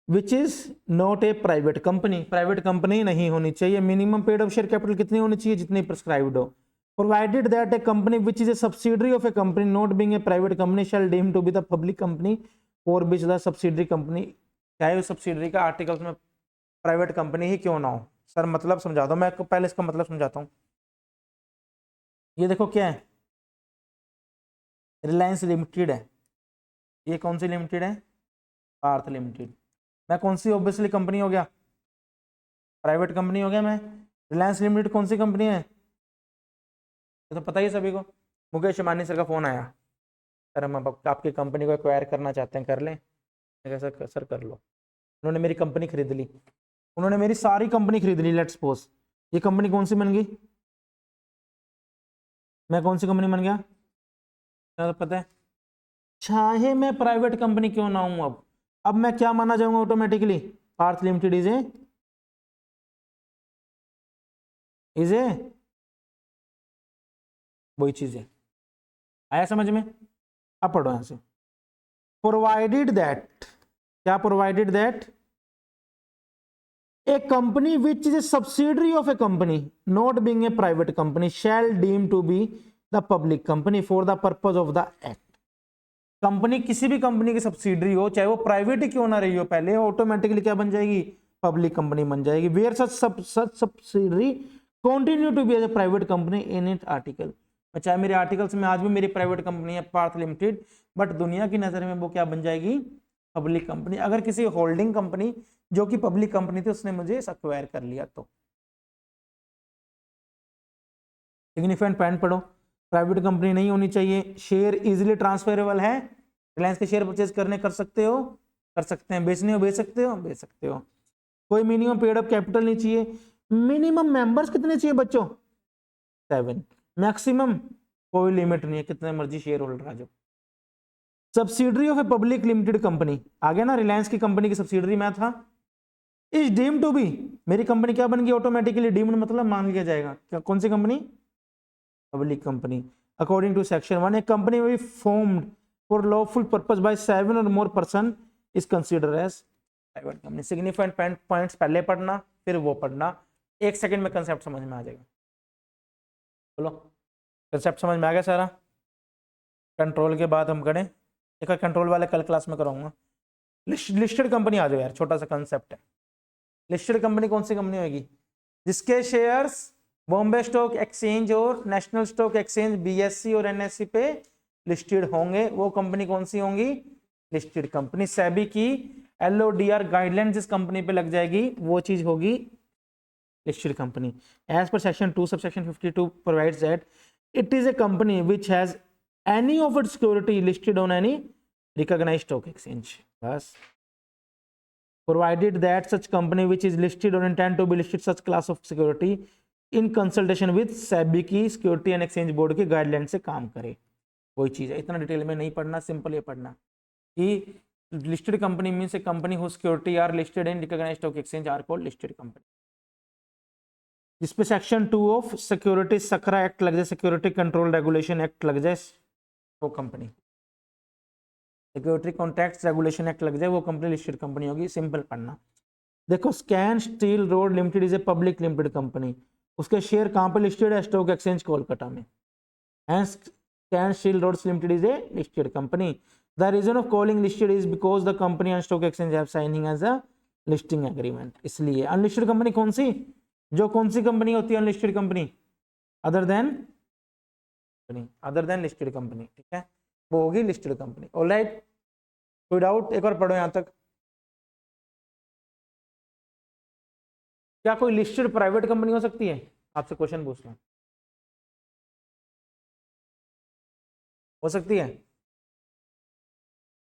Which is not a private company, private company नहीं होनी चाहिए। Minimum paid up share capital कितनी होनी चाहिए? जितनी प्रिस्क्राइब्ड हो। Provided that a company which is a subsidiary of a company not being a private company shall deem to be the public company for which the subsidiary company, चाहे उस subsidiary का articles में private company ही क्यों ना हो। Sir मतलब समझा दो, मैं पहले इसका मतलब समझाता हूँ। ये देखो क्या है, रिलायंस लिमिटेड है, ये कौन सी लिमिटेड है? भारत लिमिटेड। मैं कौन सी ऑब्वियसली कंपनी हो गया? प्राइवेट कंपनी हो गया मैं। रिलायंस लिमिटेड कौन सी कंपनी है? ये तो पता ही सभी को। मुकेश अंबानी सर का फोन आया, सर हम आपकी कंपनी को एक्वायर करना चाहते हैं, कर लें? मैं कहा सर कर लो। उन्होंने मेरी कंपनी खरीद ली, उन्होंने मेरी सारी कंपनी खरीद ली। लेट्स सपोज ये कंपनी कौन सी बन गई? मैं कौन सी कंपनी बन गया? तो पता है, चाहे मैं प्राइवेट कंपनी क्यों ना हूं, अब मैं क्या माना जाऊंगा automatically? Bharat limited is A is a, वही चीज है। आया समझ में? अब पढ़ो यहां से, प्रोवाइडेड दैट, क्या provided that a company which is a subsidiary of a company not being a private company shall deem to be the public company for the purpose of the act. Company किसी भी company की subsidiary हो, चाहे वो private ही क्यों ना रही हो, पहले ऑटोमेटिकली क्या बन जाएगी, पब्लिक कंपनी बन जाएगी। Where such subsidiary continue to be as a private company in it article, चाहे मेरे आर्टिकल्स में आज भी मेरी प्राइवेट कंपनी है पार्थ लिमिटेड, बट दुनिया की नजर में वो क्या बन जाएगी, पब्लिक कंपनी। अगर किसी होल्डिंग कंपनी जो कि पब्लिक कंपनी थी उसने मुझे एक्वायर कर लिया तो। सिग्निफिकेंट पॉइंट पढ़ो, प्राइवेट कंपनी नहीं होनी चाहिए, शेयर इजीली ट्रांसफरेबल है, रिलायंस के शेयर परचेज करने कर सकते हो, कर सकते हैं, बेचने हो बेच सकते हो, बेच सकते हो। कोई मिनिमम पेड अप कैपिटल नहीं चाहिए। मिनिमम मेंबर्स कितने चाहिए बच्चों, 7। मैक्सिमम कोई लिमिट नहीं है, कितने मर्जी शेयर होल्डर आ जाओ। Subsidiary of a public limited company, आ गया ना, रिलायंस की कंपनी की सब्सिडरी में था। इज डीम्ड टू बी, मेरी कंपनी क्या बन गई ऑटोमेटिकली, डीम्ड मतलब मान लिया जाएगा, क्या कौन सी company, public company. According to section 1 a company में formed for lawful purpose by 7 और more person is consider as private company. Significant points पहले पढ़ना फिर वो पढ़ना, 1 सेकंड में कंसेप्ट समझ में आ जाएगा। बोलो कंसेप्ट समझ में आ गया सारा। कंट्रोल के बाद हम करें, एक कंट्रोल वाले कल क्लास में कराऊंगा। लिस्टेड कंपनी आ जाओ यार, छोटा सा कंसेप्ट है। लिस्टेड कंपनी कौन सी कंपनी होगी, जिसके शेयर्स बॉम्बे स्टॉक एक्सचेंज और नेशनल स्टॉक एक्सचेंज बीएससी और एनएससी पे लिस्टेड होंगे, वो कंपनी कौन सी होंगी, लिस्टेड कंपनी। सेबी की एलओडीआर गाइडलाइन जिस कंपनी पे लग जाएगी वो चीज होगी listed company. As per section 2 subsection 52 provides that it is a company which has any of its security listed on any recognized stock exchange, बस। provided that such company which is listed or intend to be listed such class of security in consultation with SEBI की security and exchange board की guideline से काम करे, वही चीज है। इतना डिटेल में नहीं पढ़ना, सिंपल ये पढ़ना कि listed company means a company who security are listed in recognised stock exchange are called listed company. जिसपे सेक्शन 2 ऑफ सिक्योरिटी सकरा एक्ट लग जाए, सिक्योरिटी कंट्रोल रेगुलेशन एक्ट लग जाए, वो company, security contracts regulation act लग जाए, वो कंपनी लिस्टेड कंपनी होगी। सिंपल पढ़ना। देखो Scan Steel Road Limited is a public limited company, उसके शेयर कहां पे लिस्टेड है, स्टॉक एक्सचेंज कोलकाता में। Scan steel rods limited is a listed company. The reason of calling listed is because the company and stock exchange have signing as a listing agreement, इसलिए। Unlisted company कौन सी, जो कौन सी company होती है unlisted company, other than listed company, ठीक है, वो होगी लिस्टेड कंपनी। ऑलराइट, कोई डाउट, एक बार पढ़ो यहां तक। क्या कोई लिस्टेड प्राइवेट कंपनी हो सकती है, आपसे क्वेश्चन पूछ रहा हूं, हो सकती है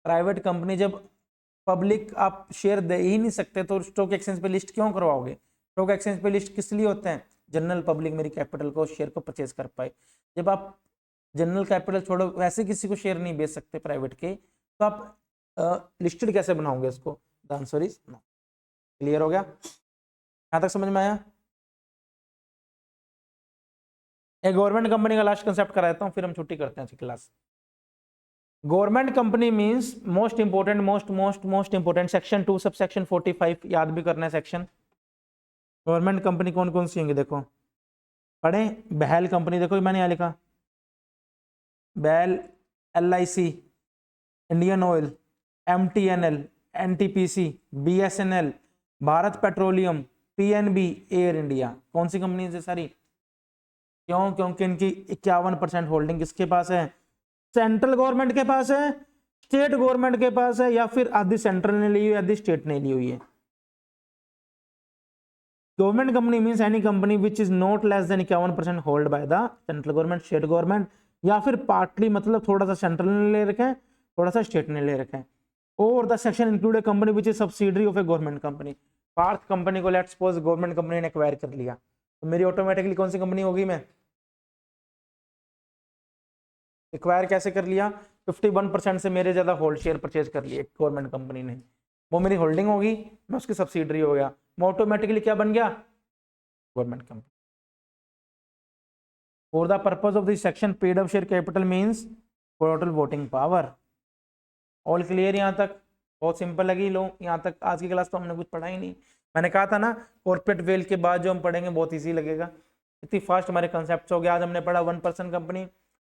प्राइवेट कंपनी? जब पब्लिक आप शेयर दे ही नहीं सकते तो स्टॉक एक्सचेंज पे लिस्ट क्यों करवाओगे? स्टॉक एक्सचेंज पे लिस्ट किस लिए होते हैं, जनरल पब्लिक मेरी कैपिटल को शेयर को परचेज कर पाए। जब आप जनरल कैपिटल छोड़ो, वैसे किसी को शेयर नहीं बेच सकते प्राइवेट के, तो आप लिस्टेड कैसे बनाओगे इसको? The answer is no. Clear हो गया, यहां तक समझ में आया? एक गवर्नमेंट कंपनी का लास्ट कंसेप्ट कराता हूं, फिर हम छुट्टी करते हैं class. Government company means most important section 2 subsection 45 याद भी करना है सेक्शन। गवर्नमेंट कंपनी कौन कौन सी होंगी देखो, पढ़े। बहल कंपनी, देखो मैंने यहाँ लिखा, बैल, LIC, Indian oil, MTNL, NTPC, BSNL, Bharat petroleum, PNB, air India. कौन सी कंपनी है सारी? क्यों? क्योंकि इनकी 51% होल्डिंग किसके पास है? सेंट्रल गवर्नमेंट के पास है, स्टेट गवर्नमेंट के पास है, या फिर आधी सेंट्रल ने ली हुई, आधी स्टेट ने ली हुई है। Government company means any company which is not less then 51% hold by the central government, state government, या फिर पार्टली, मतलब थोड़ा सा सेंट्रल ने ले रखा है, थोड़ा सा स्टेट ने ले रखा है। और the section include a company which is subsidiary of a government company. पार्थ कंपनी को लेट्स सपोज गवर्नमेंट कंपनी ने एक्वायर कर लिया, तो मेरी ऑटोमेटिकली कौन सी कंपनी होगी? मैं एक्वायर कैसे कर लिया? 51% से मेरे ज्यादा होल्ड शेयर परचेज कर लिए गवर्नमेंट कंपनी ने, वो मेरी होल्डिंग होगी, मैं उसकी सब्सिडरी हो गया, मैं ऑटोमेटिकली क्या बन गया? Government company. For the purpose of this section paid up share capital means total voting power. All clear यहाँ तक? बहुत सिंपल लगी लो, यहाँ तक आज की क्लास तो हमने कुछ पढ़ा ही नहीं। मैंने कहा था ना कॉर्पोरेट वेल्थ के बाद जो हम पढ़ेंगे बहुत इजी लगेगा। इतनी फास्ट हमारे कंसेप्ट हो गया। आज हमने पढ़ा 1% company,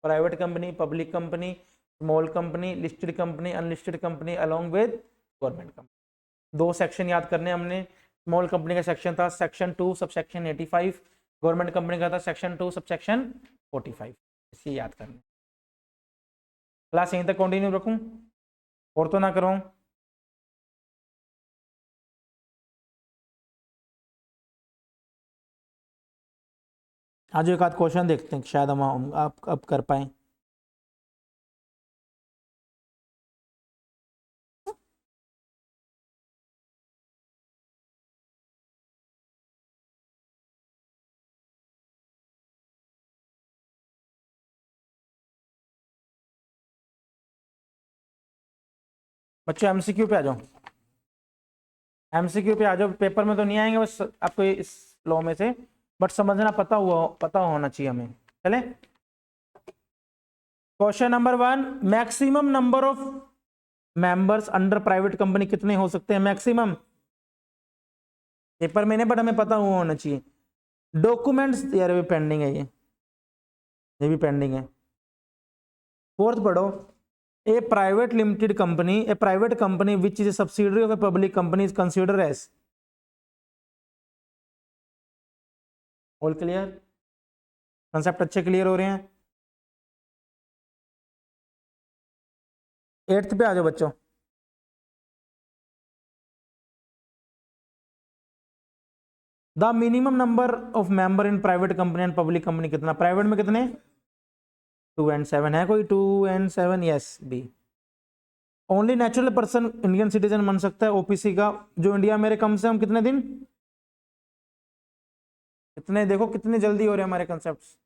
private company, public company, small company, listed company, unlisted company along with government company. 2 section याद करने हमने। स्मॉल कंपनी का सेक्शन था section 2 sub section 85, government company का था सेक्शन 2 सब सेक्शन 45। इसे याद करने। क्लास यहीं तक कंटिन्यू रखूं और तो ना करवाऊं? आज एक आध क्वेश्चन देखते हैं, शायद हम आप अब कर पाए। बच्चों एमसीक्यू पे आ जाओ, एमसीक्यू पे आ जाओ। पेपर में तो नहीं आएंगे बस आपको इस लॉ में से, बट समझना पता होना चाहिए हमें। चले question number 1, maximum number of members under private company कितने हो सकते हैं? मैक्सिमम पेपर में नहीं, बट हमें पता हुआ होना चाहिए। डॉक्यूमेंट्स यार भी पेंडिंग है, ये भी पेंडिंग है। फोर्थ पढ़ो, a private limited company, a private company which is a subsidiary of a public company is consider as. All clear? Concept अच्छे क्लियर हो रहे हैं? 8th पे आ जाओ बच्चों। The minimum number of member in private company and public company कितना? Private में कितने? 2 and 7 है कोई? 2 and 7 yes B. Only natural person Indian citizen बन सकता है ओपीसी का जो इंडिया में कम से कम कितने दिन, कितने, देखो कितने जल्दी हो रहे हैं हमारे concept.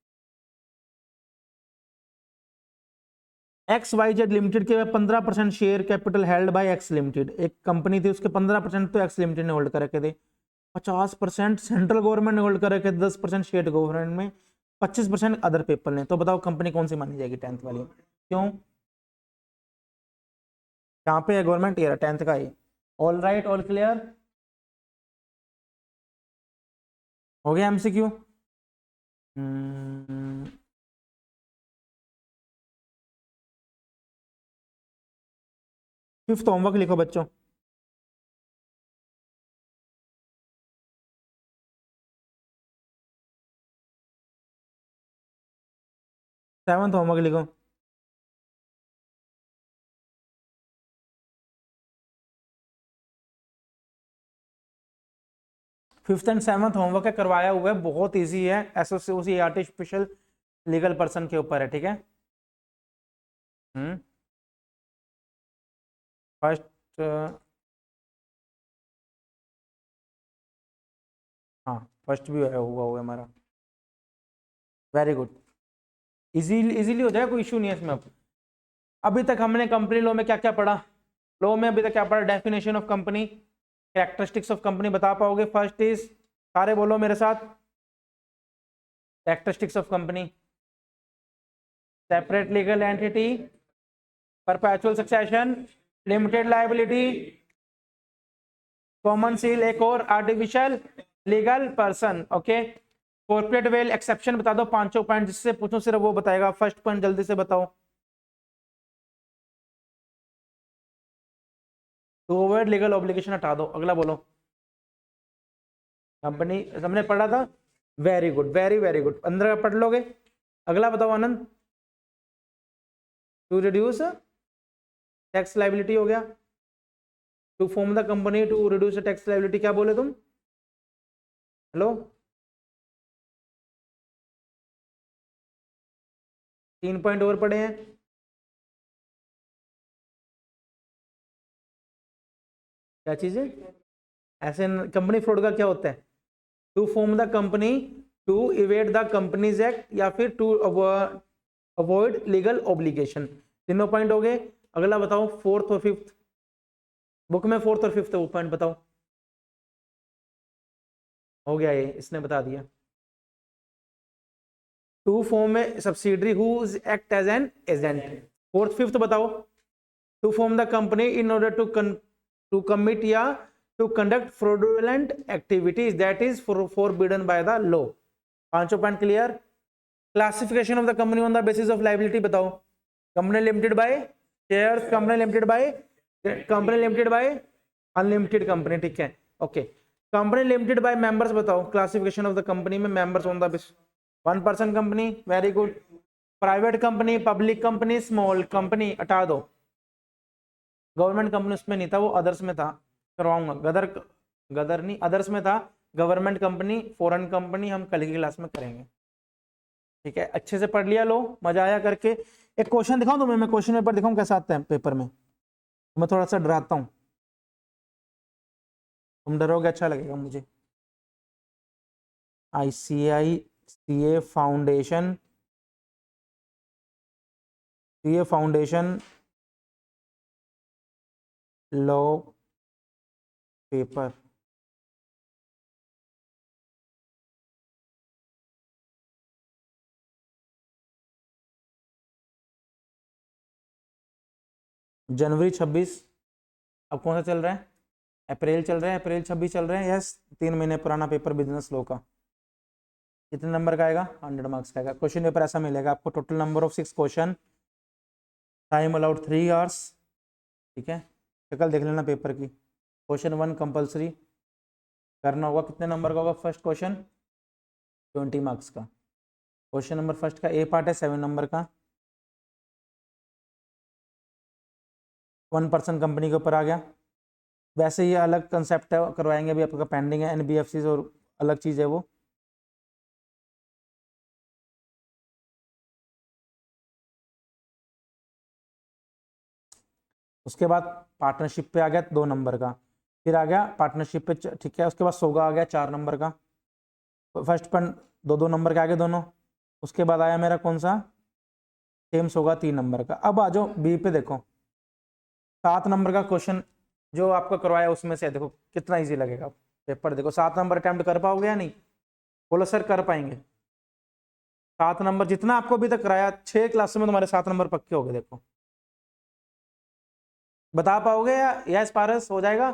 X Y Z limited के 15% share capital held by X limited. एक कंपनी थी उसके 15% तो एक्स लिमिटेड ने होल्ड कर रखे थे, 50% सेंट्रल गवर्नमेंट ने होल्ड कर रखे थे, 10% स्टेट गवर्नमेंट में, 25% अदर पीपल ने। तो बताओ कंपनी कौन सी मानी जाएगी 10th वाली? क्यों? कहाँ पे है गवर्नमेंट? ये 10th का ही। All right, all clear? हो गया एमसीक्यू? फिफ्थ होमवर्क लिखो बच्चों। 7th होमवर्क लिखो। फिफ्थ एंड 7th होमवर्क है, करवाया हुआ है, बहुत इजी है। एसोसिएशन आर्टिफिशियल लीगल पर्सन के ऊपर है, ठीक है। फर्स्ट हाँ फर्स्ट भी हुआ हमारा। वेरी गुड, इजीली हो जाएगा, कोई इशू नहीं है इसमें। अब अभी तक हमने कंपनी लॉ में क्या क्या पढ़ा? लॉ में अभी तक क्या पढ़ा? Definition of company, characteristics of company बता पाओगे? फर्स्ट इज, सारे बोलो मेरे साथ, characteristics of company, separate legal entity, perpetual succession, limited liability, common seal, एक और artificial legal person. Okay, corporate veil exception बता दो, 5 पॉइंट, जिससे पूछो सिर्फ वो बताएगा। फर्स्ट पॉइंट जल्दी से बताओ। टू अवॉइड लीगल ऑब्लिगेशन हटा दो। अगला बोलो। कंपनी हमने पढ़ा था, वेरी गुड, वेरी गुड, अंदर पढ़ लोगे। अगला बताओ Anand. To reduce tax liability हो गया। To form the company to reduce tax liability, क्या बोले तुम? हेलो, 3 पॉइंट और पढ़े हैं। क्या चीज है? ऐसे कंपनी फ्रॉड का क्या होता है? To form the company to evade the companies act या फिर टू अवॉइड लीगल ऑब्लिगेशन। तीनों पॉइंट हो गए। अगला बताओ, 4th और 5th। बुक में 4th और 5th वो पॉइंट बताओ। हो गया, ये इसने बता दिया। To form a subsidiary who act as an agent. Fourth fifth बताओ। To form the company in order to commit या to conduct fraudulent activities that is forbidden by the law. पांचों point clear. Classification of the company on the basis of liability बताओ। Company limited by shares, company limited by unlimited company, ठीक है okay. Company limited by members बताओ। Classification of the company में members on the basis, one person company, very good. Private company, public company, small company हटा दो। Government company उसमें नहीं था, वो अदर्स में था, करवाऊंगा। गदर नहीं, अदर्स में था। गवर्नमेंट कंपनी, फॉरेन कंपनी हम कल की क्लास में करेंगे, ठीक है। अच्छे से पढ़ लिया, लो मजा आया करके। एक क्वेश्चन दिखाऊं तुम्हें, मैं क्वेश्चन पेपर दिखाऊं कैसा आता है पेपर में। मैं थोड़ा सा डराता हूं, तुम डरोगे अच्छा लगेगा मुझे। ICICA foundation, CA foundation law paper, जनवरी 26। अब कौन सा चल रहा है? अप्रैल चल रहा है, अप्रैल 26 चल रहा है, यस। 3 महीने पुराना पेपर बिजनेस लॉ का। कितने नंबर का आएगा? 100 मार्क्स का आएगा। क्वेश्चन पेपर ऐसा मिलेगा आपको, total number of 6 question, time allowed 3 hours, ठीक है। शक्ल देख लेना पेपर की। क्वेश्चन 1 कंपलसरी करना होगा। कितने नंबर का होगा? फर्स्ट क्वेश्चन 20 मार्क्स का। क्वेश्चन नंबर फर्स्ट का ए पार्ट है 7 नंबर का। 1 पर्सन कंपनी के ऊपर आ गया। वैसे ये अलग कंसेप्ट है, करवाएंगे, अभी आपका पेंडिंग है NBFC और अलग चीज़ है वो। उसके बाद पार्टनरशिप पे आ गया 2 नंबर का, फिर आ गया पार्टनरशिप पे, ठीक है। उसके बाद सोगा आ गया 4 नंबर का। फर्स्ट पन 2-2 नंबर के आगे दोनों। उसके बाद आया मेरा कौन सा? सेम सोगा 3 नंबर का। अब आ जाओ बी पे, देखो 7 नंबर का क्वेश्चन जो आपको करवाया उसमें से देखो कितना इजी लगेगा पेपर। देखो 7 नंबर अटेम्प्ट कर पाओगे या नहीं? बोलो सर कर पाएंगे। 7 नंबर जितना आपको अभी तक कराया, 6 क्लासों में तुम्हारे 7 नंबर पक्के हो गए। देखो बता पाओगे या यस पारस हो जाएगा?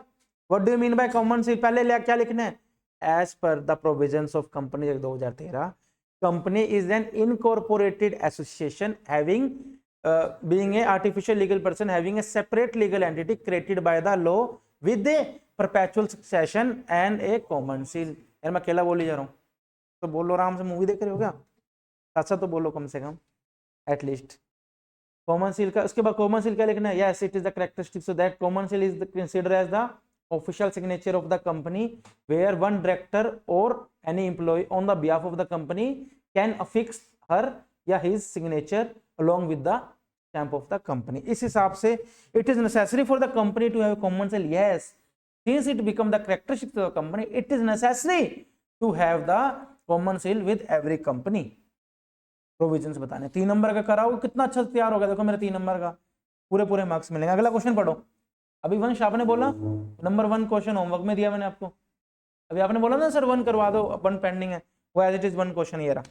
What do you mean by common seal? पहले क्या लिखना है? As per the provisions of company act 2013, company is an incorporated association having being a artificial legal person having a separate legal entity created by the law with a perpetual succession and a common seal। यार मैं अकेला बोली जा रहा हूँ तो बोलो, आराम से मूवी देख रहे हो क्या? अच्छा तो बोलो कम से कम एटलीस्ट। कॉमन सील का, उसके बाद कॉमन सील क्या लिखना है? Yes it is the characteristics of that common seal is considered as the official signature of the company where one director और any employ on the behalf of the company can affix her या his signature along with the stamp of the company। इस हिसाब से it is necessary for the company to have a common seal। yes, since it become the characteristic of the company, it is necessary to have the common seal with every company। Provisions बताने 3 number का कराओ, कितना अच्छा तैयार होगा। देखो मेरे 3 number का पूरे पूरे मार्क्स मिलेंगे। अगला क्वेश्चन पढ़ो। अभी वंश आपने बोला नंबर 1 क्वेश्चन होमवर्क में दिया मैंने आपको। अभी आपने बोला ना सर 1 करवा दो, 1 पेंडिंग है, वो एज इट इज 1 क्वेश्चन ये रहा।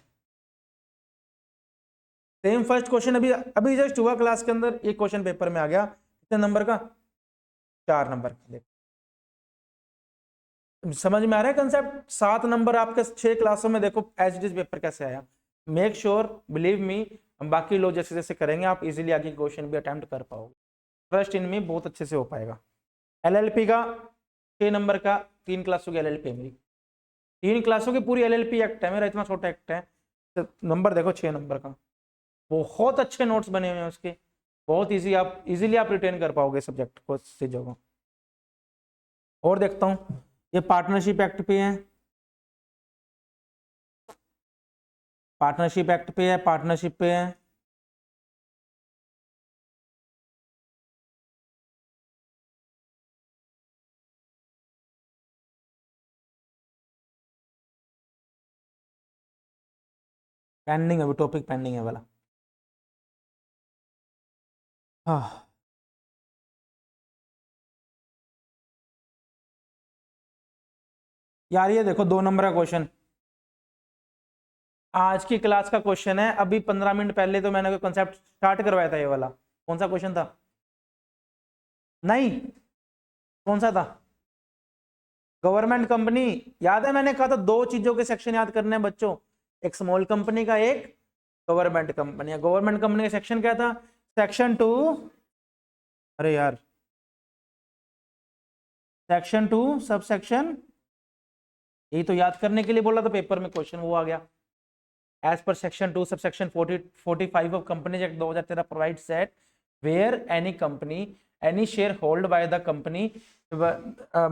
सेम फर्स्ट क्वेश्चन अभी अभी जस्ट हुआ क्लास के अंदर, एक क्वेश्चन पेपर में आ गया। कितने नंबर का? 4 नंबर का। समझ में आ रहा है कंसेप्ट? 7 नंबर आपके 6 क्लासों में, देखो एज इट इज पेपर कैसे आया। मेक श्योर, बिलीव मी, हम बाकी लोग जैसे जैसे करेंगे आप इजीली आगे क्वेश्चन भी अटेम्प्ट कर पाओगे। ट्रस्ट इनमें बहुत अच्छे से हो पाएगा। LLP का 6 नंबर का, 3 क्लासों की LLP है मेरी, 3 क्लासों की पूरी LLP एक्ट है मेरा, इतना छोटा एक्ट है। तो नंबर देखो 6 नंबर का, बहुत अच्छे नोट्स बने हुए हैं उसके, बहुत इजी, आप इजीली आप रिटेन कर पाओगे सब्जेक्ट को चीजों को। और देखता हूं ये पार्टनरशिप एक्ट पे है, पार्टनरशिप एक्ट पे है, पार्टनरशिप पे है। पेंडिंग अभी टॉपिक पेंडिंग है वाला। हाँ यार ये देखो 2 नंबर का क्वेश्चन, आज की क्लास का क्वेश्चन है, अभी 15 मिनट पहले तो मैंने कोई कॉन्सेप्ट स्टार्ट करवाया था, ये वाला कौन सा क्वेश्चन था? नहीं, कौन सा था? Government company. याद है मैंने कहा था दो चीजों के सेक्शन याद करने हैं बच्चों, एक स्मॉल कंपनी का, एक गवर्नमेंट कंपनी। गवर्नमेंट कंपनी का सेक्शन क्या था? सेक्शन 2, अरे यार, सेक्शन 2 सब सेक्शन, यही तो याद करने के लिए बोला था पेपर में क्वेश्चन, वो आ गया। As per section 2 sub section 45 of companies act 2013 provides that where any share held by the company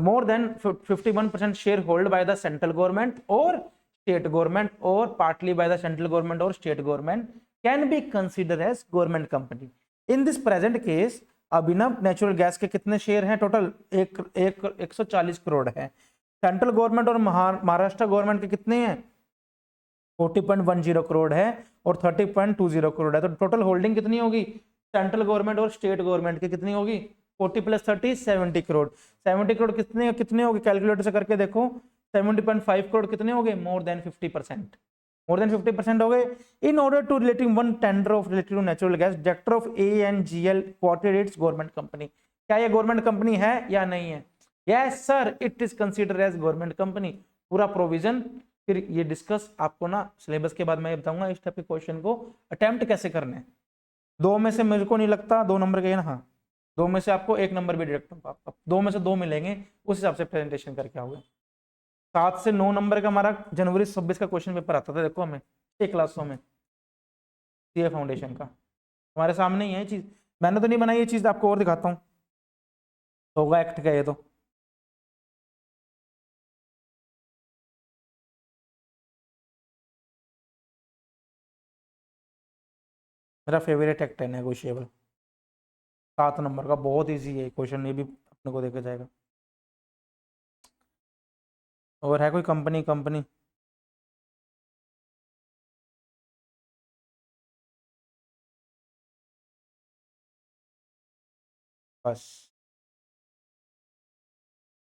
more than 51% share held by the central government or state government or partly by the central government or state government can be considered as government company. In this present case Abhinav natural gas के कितने share हैं total? 140 crore है। Central government और Maharashtra government के कितने हैं? 40.10 करोड़ है और 30.20 करोड़ है। तो टोटल होल्डिंग कितनी होगी सेंट्रल गवर्नमेंट और स्टेट गवर्नमेंट की? कितनी होगी? 40 + 30 70 करोड़। 70 करोड़ कितने कितने होगी? कैलकुलेटर से करके देखो, 70.5 करोड़ कितने हो गए? मोर देन 50%। मोर देन 50% हो गए। In order to relating one tender of related to natural gas, director of ANGL quoted its government company. क्या ये गवर्नमेंट कंपनी है या नहीं है? Yes sir, it is considered as government company. पूरा प्रोविजन फिर ये डिस्कस आपको ना सिलेबस के बाद मैं बताऊंगा इस टाइप के क्वेश्चन को अटेम्प्ट कैसे करने हैं। दो में से मेरे को नहीं लगता 2 नंबर के ना, हाँ 2 में से आपको 1 नंबर भी डायरेक्ट, 2 में से 2 मिलेंगे, उस हिसाब से प्रेजेंटेशन करके आओगे। 7 से 9 नंबर का हमारा जनवरी 26 का क्वेश्चन पेपर आता था, देखो हमें 6 क्लासों में CA फाउंडेशन का, हमारे सामने ही है ये चीज, मैंने तो नहीं बनाई ये चीज, आपको और दिखाता हूँ। होगा एक्ट का ये तो, मेरा फेवरेट एक्ट है नेगोशिएबल, 7 नंबर का, बहुत ईजी है क्वेश्चन, ये भी अपने को देखा जाएगा। और है कोई कंपनी बस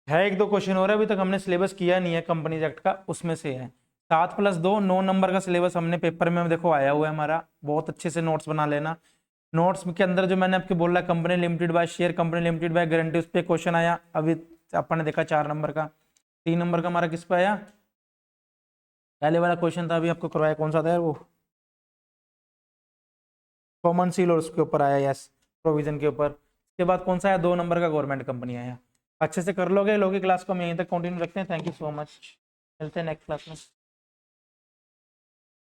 है, 1-2 क्वेश्चन और है, अभी तक हमने सिलेबस किया नहीं है कंपनीज एक्ट का, उसमें से है 7 + 2 9 नंबर का सिलेबस हमने पेपर में देखो आया हुआ है हमारा। बहुत अच्छे से नोट्स बना लेना। नोट्स के अंदर जो मैंने आपको बोला, company limited bye share, company limited by guarantee, उस पर क्वेश्चन आया अभी अपन ने देखा 4 नंबर का। 3 नंबर का हमारा किस पे आया? पहले वाला क्वेश्चन था अभी आपको करवाया, कौन सा था यार वो? कॉमन सील, और उसके ऊपर आया यस प्रोविजन के ऊपर। उसके बाद कौन सा आया? 2 नंबर का गवर्नमेंट कंपनी आया। अच्छे से कर लोगे क्लास को हम यहीं तक कंटिन्यू रखते हैं। थैंक यू सो मच, मिलते हैं नेक्स्ट क्लास में।